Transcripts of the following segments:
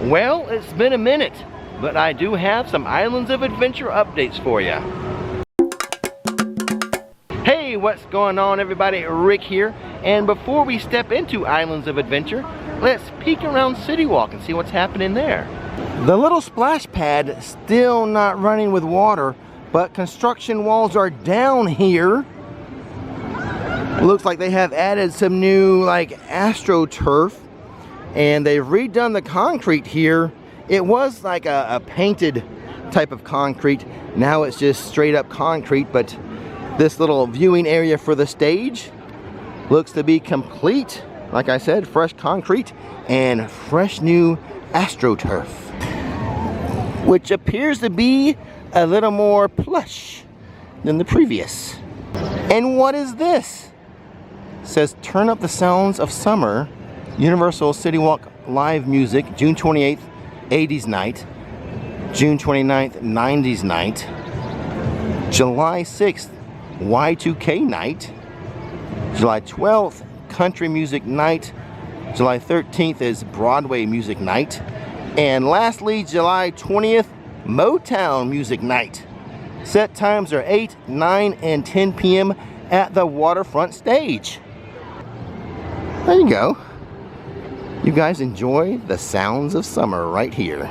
Well, it's been a minute, but I do have some Islands of Adventure updates for you. Hey, what's going on everybody? Rick here, and before we step into Islands of Adventure, let's peek around CityWalk and see what's happening there. The little splash pad still not running with water, but construction walls are down here. Looks like they have added some new AstroTurf, and they've redone the concrete here. It was like a painted type of concrete. Now it's just straight up concrete, but this little viewing area for the stage looks to be complete. Like I said, fresh concrete and fresh new AstroTurf, which appears to be a little more plush than the previous. And what is this? It says turn up the sounds of summer, Universal CityWalk live music, June 28th, 80s night, June 29th, 90s night, July 6th, Y2K night, July 12th, country music night, July 13th is Broadway music night, and lastly, July 20th, Motown music night. Set times are 8, 9, and 10 p.m. at the waterfront stage. There you go. You guys enjoy the sounds of summer right here.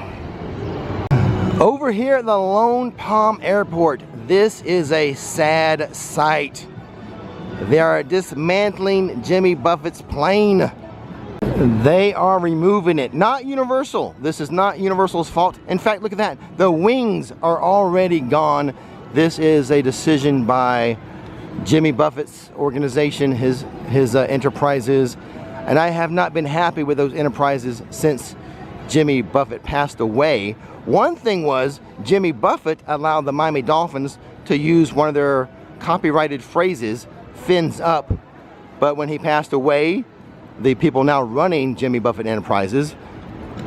Over here at the Lone Palm Airport, this is a sad sight. They are dismantling Jimmy Buffett's plane. They are removing it. Not Universal. This is not Universal's fault. In fact, look at that. The wings are already gone. This is a decision by Jimmy Buffett's organization, his enterprises. And I have not been happy with those enterprises since Jimmy Buffett passed away. One thing was Jimmy Buffett allowed the Miami Dolphins to use one of their copyrighted phrases, fins up. But when he passed away, the people now running Jimmy Buffett Enterprises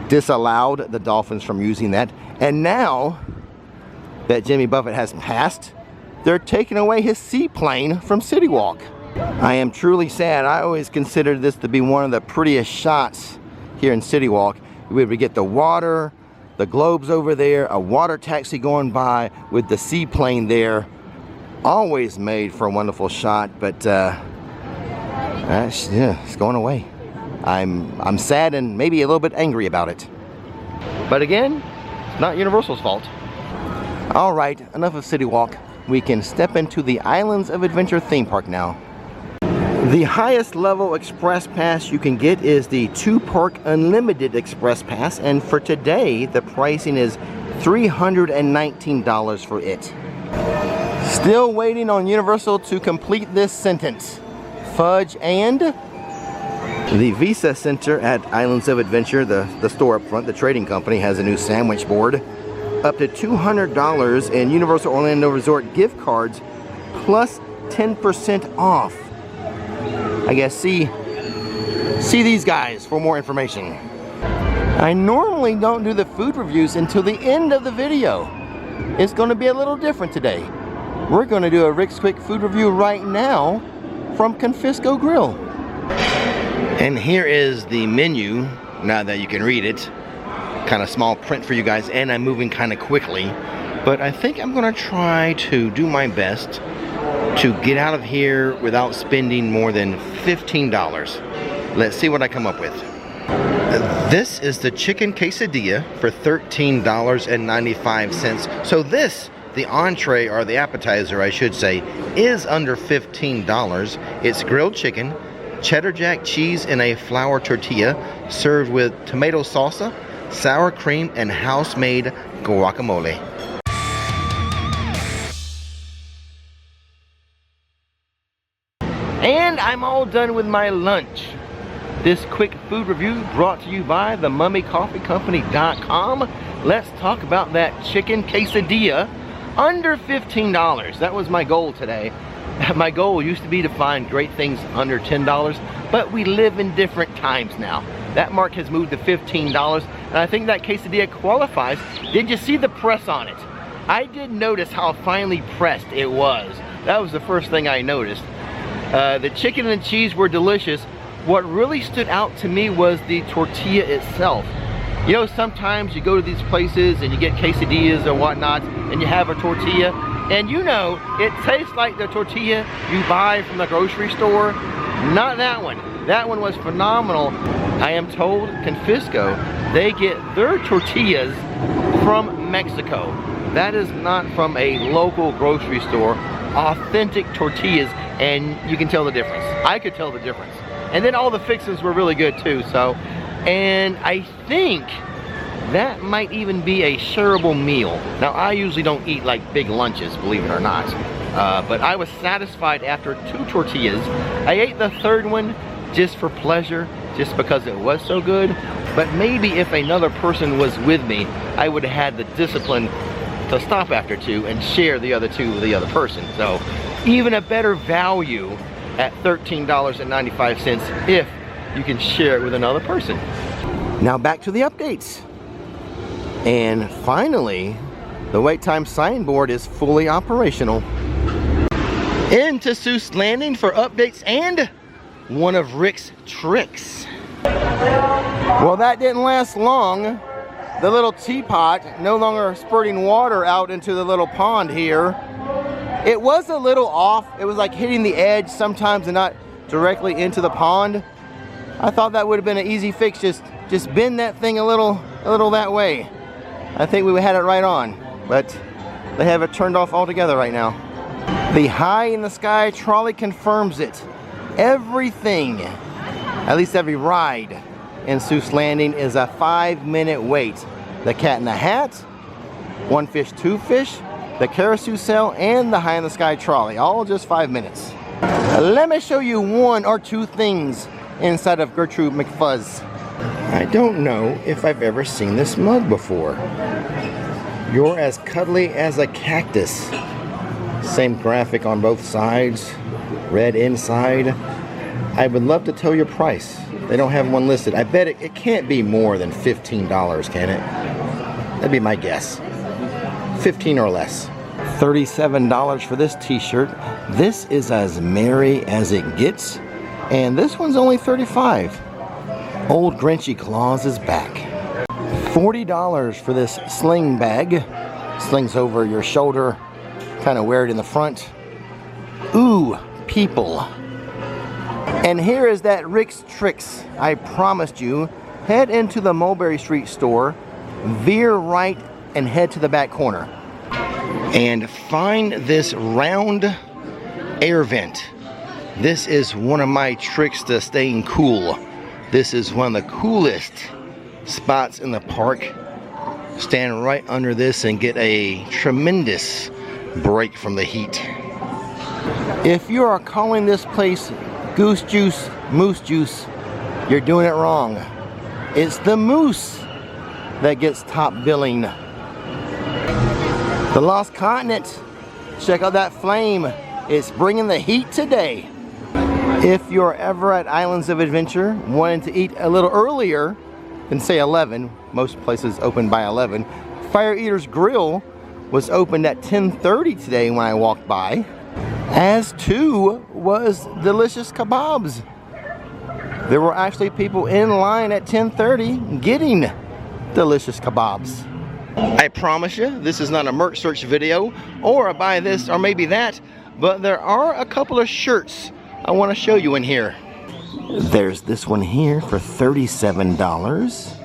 disallowed the Dolphins from using that. And now that Jimmy Buffett has passed, they're taking away his seaplane from CityWalk. I am truly sad. I always considered this to be one of the prettiest shots here in CityWalk. We would get the water, the globes over there, a water taxi going by with the seaplane there. Always made for a wonderful shot, but it's going away. I'm sad and maybe a little bit angry about it. But again, it's not Universal's fault. All right, enough of CityWalk. We can step into the Islands of Adventure theme park now. The highest level express pass you can get is the 2-park unlimited express pass, and for today the pricing is $319 for it. Still waiting on Universal to complete this sentence. Fudge and the Visa Center at Islands of Adventure, the store up front, the trading company, has a new sandwich board. Up to $200 in Universal Orlando Resort gift cards plus 10% off. I guess see these guys for more information. I normally don't do the food reviews until the end of the video. It's going to be a little different today. We're going to do a Rix Quick food review right now from Confisco Grill. And here is the menu, now that you can read it. Kind of small print for you guys, and I'm moving kind of quickly. But I think I'm going to try to do my best to get out of here without spending more than $15. Let's see what I come up with. This is the chicken quesadilla for $13.95. So this, the entree, or the appetizer I should say, is under $15. It's grilled chicken, cheddar jack cheese in a flour tortilla, served with tomato salsa, sour cream, and house-made guacamole. And I'm all done with my lunch. This quick food review brought to you by themummycoffeecompany.com. Let's talk about that chicken quesadilla under $15. That was my goal today. My goal used to be to find great things under $10, but we live in different times now. That mark has moved to $15, and I think that quesadilla qualifies. Did you see the press on it? I did notice how finely pressed it was. That was the first thing I noticed. The chicken and cheese were delicious. What really stood out to me was the tortilla itself. You know, sometimes you go to these places and you get quesadillas or whatnot, and you have a tortilla, and you know, it tastes like the tortilla you buy from the grocery store. Not that one. That one was phenomenal. I am told Confisco, they get their tortillas from Mexico. That is not from a local grocery store. Authentic tortillas, and you can tell the difference. I could tell the difference. And then all the fixings were really good too, so. And I think that might even be a shareable meal. Now, I usually don't eat like big lunches, believe it or not. But I was satisfied after 2 tortillas. I ate the third one just for pleasure, just because it was so good. But maybe if another person was with me, I would have had the discipline to stop after 2 and share the other 2 with the other person. So even a better value at $13.95 if you can share it with another person. Now back to the updates. And finally, the wait time signboard is fully operational. Into Seuss Landing for updates and one of Rick's tricks. Well, that didn't last long. The little teapot no longer spurting water out into the little pond here. It was a little off. It was like hitting the edge sometimes and not directly into the pond. I thought that would have been an easy fix. Just bend that thing a little that way. I think we had it right on, but they have it turned off altogether right now. The high in the sky trolley confirms it. Everything, at least every ride in Seuss Landing, is a 5-minute wait. The Cat in the Hat, One Fish, Two Fish, the carousel, and the high in the sky trolley, all just 5 minutes. Let me show you 1 or 2 things inside of Gertrude McFuzz. I don't know if I've ever seen this mug before. You're as cuddly as a cactus. Same graphic on both sides, red inside. I would love to tell your price. They don't have one listed. I bet it can't be more than $15, can it? That'd be my guess. 15 or less. $37 for this t-shirt. This is as merry as it gets. And this one's only $35. Old Grinchy Claus is back. $40 for this sling bag. Slings over your shoulder. Kind of wear it in the front. Ooh, people. And here is that Rix Flix I promised you. Head into the Mulberry Street store, veer right, and head to the back corner. And find this round air vent. This is one of my tricks to staying cool. This is one of the coolest spots in the park. Stand right under this and get a tremendous break from the heat. If you are calling this place Goose Juice, Moose Juice, you're doing it wrong. It's the moose that gets top billing. The Lost Continent. Check out that flame. It's bringing the heat today. If you're ever at Islands of Adventure wanting to eat a little earlier than say 11, most places open by 11, Fire Eater's Grill was opened at 10:30 today when I walked by. As too was Delicious Kebabs. There were actually people in line at 10:30 getting Delicious Kebabs. I promise you, this is not a merch search video or a buy this or maybe that, but there are a couple of shirts I want to show you in here. There's this one here for $37.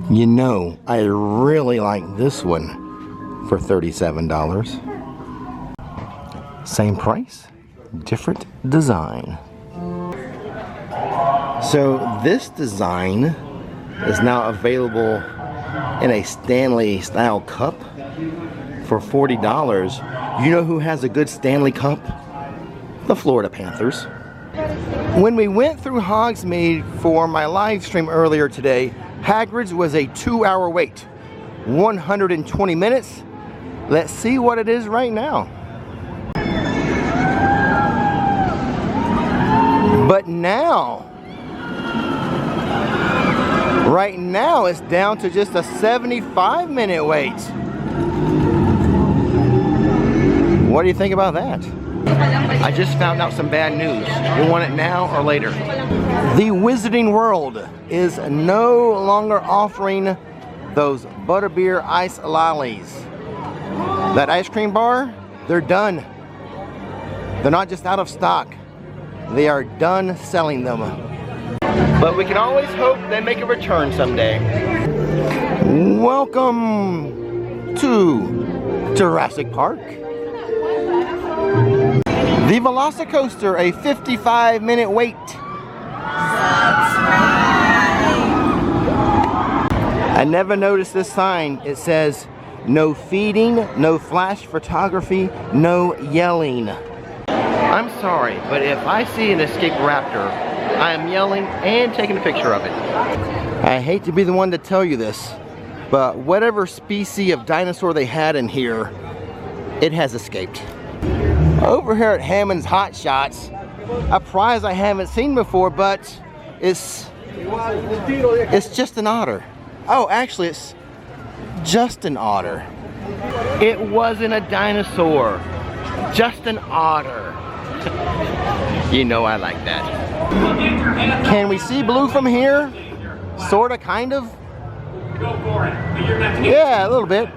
You know, I really like this one for $37. Same price, different design. So this design is now available in a Stanley style cup for $40. You know who has a good Stanley cup? The Florida Panthers. When we went through Hogsmeade for my live stream earlier today, Hagrid's was a 2-hour wait. 120 minutes. Let's see what it is right now. But now, right now it's down to just a 75-minute wait. What do you think about that? I just found out some bad news. You want it now or later? The Wizarding World is no longer offering those butterbeer ice lollies. That ice cream bar, they're done. They're not just out of stock. They are done selling them. But we can always hope they make a return someday. Welcome to Jurassic Park. The Velocicoaster, a 55-minute wait. I never noticed this sign. It says, no feeding, no flash photography, no yelling. I'm sorry, but if I see an escaped raptor, I am yelling and taking a picture of it. I hate to be the one to tell you this, but whatever species of dinosaur they had in here, it has escaped. Over here at Hammond's Hot Shots, a prize I haven't seen before, but it's just an otter. Oh, actually, it's just an otter. It wasn't a dinosaur, just an otter. You know I like that. Can we see blue from here? Sorta, kind of. Yeah, a little bit.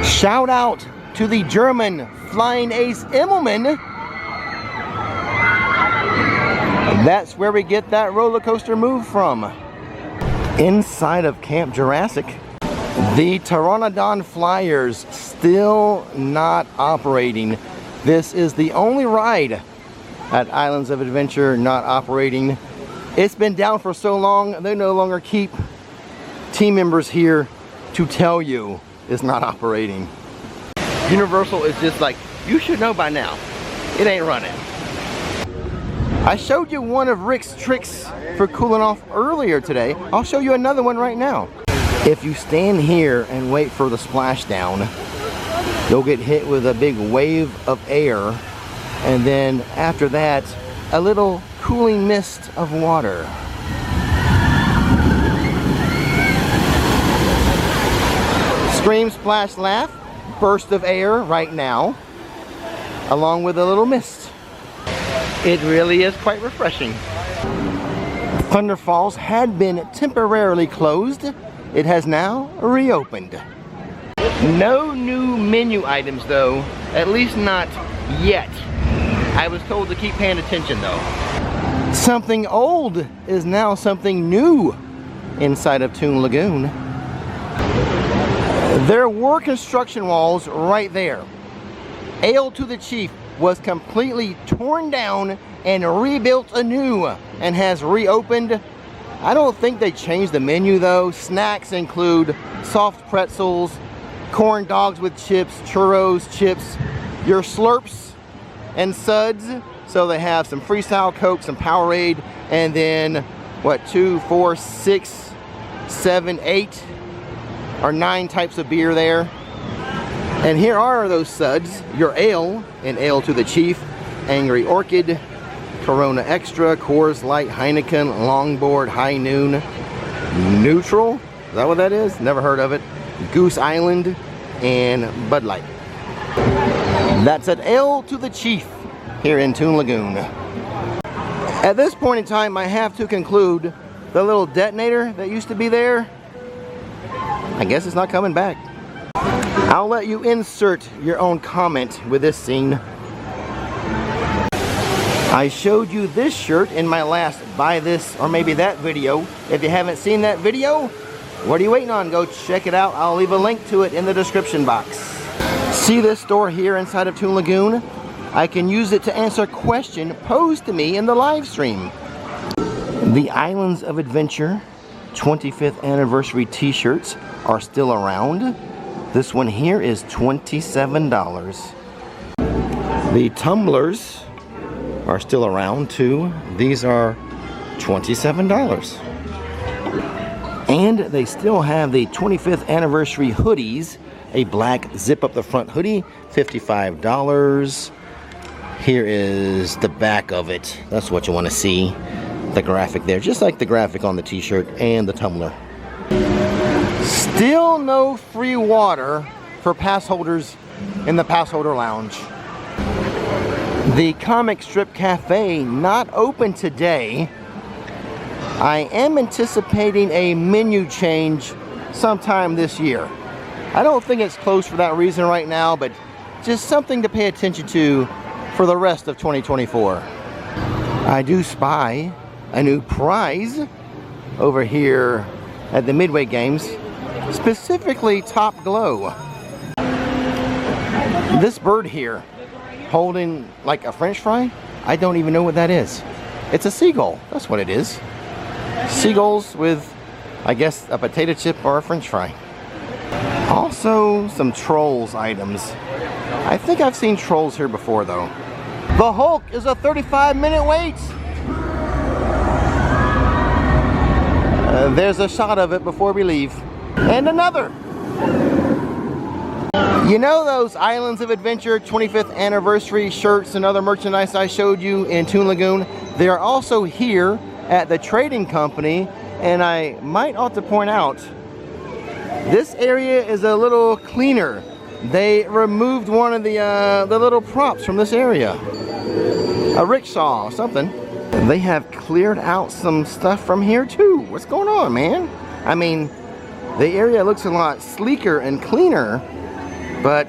Shout out to the German Flying Ace Immelmann. That's where we get that roller coaster move from. Inside of Camp Jurassic, the Pteranodon Flyers still not operating. This is the only ride at Islands of Adventure not operating. It's been down for so long, they no longer keep team members here to tell you it's not operating. Universal is just like, you should know by now, it ain't running. I showed you one of Rick's tricks for cooling off earlier today. I'll show you another one right now. If you stand here and wait for the splashdown, you'll get hit with a big wave of air, and then after that, a little cooling mist of water. Scream, splash, laugh, burst of air right now, along with a little mist. It really is quite refreshing. Thunder Falls had been temporarily closed. It has now reopened. No new menu items though, at least not yet. I was told to keep paying attention though. Something old is now something new inside of Toon Lagoon. There were construction walls right there. Ale to the Chief was completely torn down and rebuilt anew and has reopened. I don't think they changed the menu though. Snacks include soft pretzels, corn dogs with chips, churros, chips, your slurps and suds. So they have some Freestyle Coke, some Powerade, and then what, 2, 4, 6, 7, 8 or 9 types of beer there. And here are those suds, your ale, and Ale to the Chief, Angry Orchid, Corona Extra, Coors Light, Heineken, Longboard, High Noon, Neutral, is that what that is? Never heard of it. Goose Island, and Bud Light. That's at Ale to the Chief here in Toon Lagoon. At this point in time, I have to conclude the little detonator that used to be there, I guess it's not coming back. I'll let you insert your own comment with this scene. I showed you this shirt in my last buy this or maybe that video. If you haven't seen that video, what are you waiting on? Go check it out. I'll leave a link to it in the description box. See this store here inside of Toon Lagoon? I can use it to answer a question posed to me in the live stream. The Islands of Adventure 25th anniversary t-shirts are still around. This one here is $27. The tumblers are still around too. These are $27. And they still have the 25th anniversary hoodies, a black zip up the front hoodie, $55. Here is the back of it. That's what you want to see. The graphic there, just like the graphic on the t-shirt and the tumbler. Still no free water for pass holders in the pass holder lounge. The comic strip cafe not open today. I am anticipating a menu change sometime this year. I don't think it's closed for that reason right now, but just something to pay attention to for the rest of 2024. I do spy a new prize over here at the Midway Games, specifically Top Glow. This bird here holding like a French fry, I don't even know what that is. It's a seagull, that's what it is. Seagulls with, I guess, a potato chip or a French fry. Also, some Trolls items. I think I've seen Trolls here before though. The Hulk is a 35-minute wait. There's a shot of it before we leave. And another. You know those Islands of Adventure 25th anniversary shirts and other merchandise I showed you in Toon Lagoon? They are also here at the trading company, and I might ought to point out, this area is a little cleaner. They removed one of the little props from this area. A rickshaw or something. They have cleared out some stuff from here too. What's going on, man? I mean, the area looks a lot sleeker and cleaner, but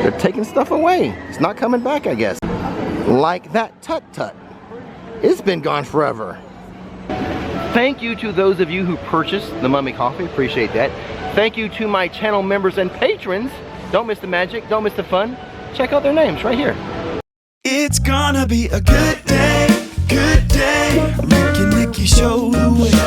they're taking stuff away. It's not coming back, I guess. Like that tut-tut. It's been gone forever. Thank you to those of you who purchased the Mummy Coffee. Appreciate that. Thank you to my channel members and patrons. Don't miss the magic. Don't miss the fun. Check out their names right here. It's gonna be a good day, good day. Ricky Nicky show the way.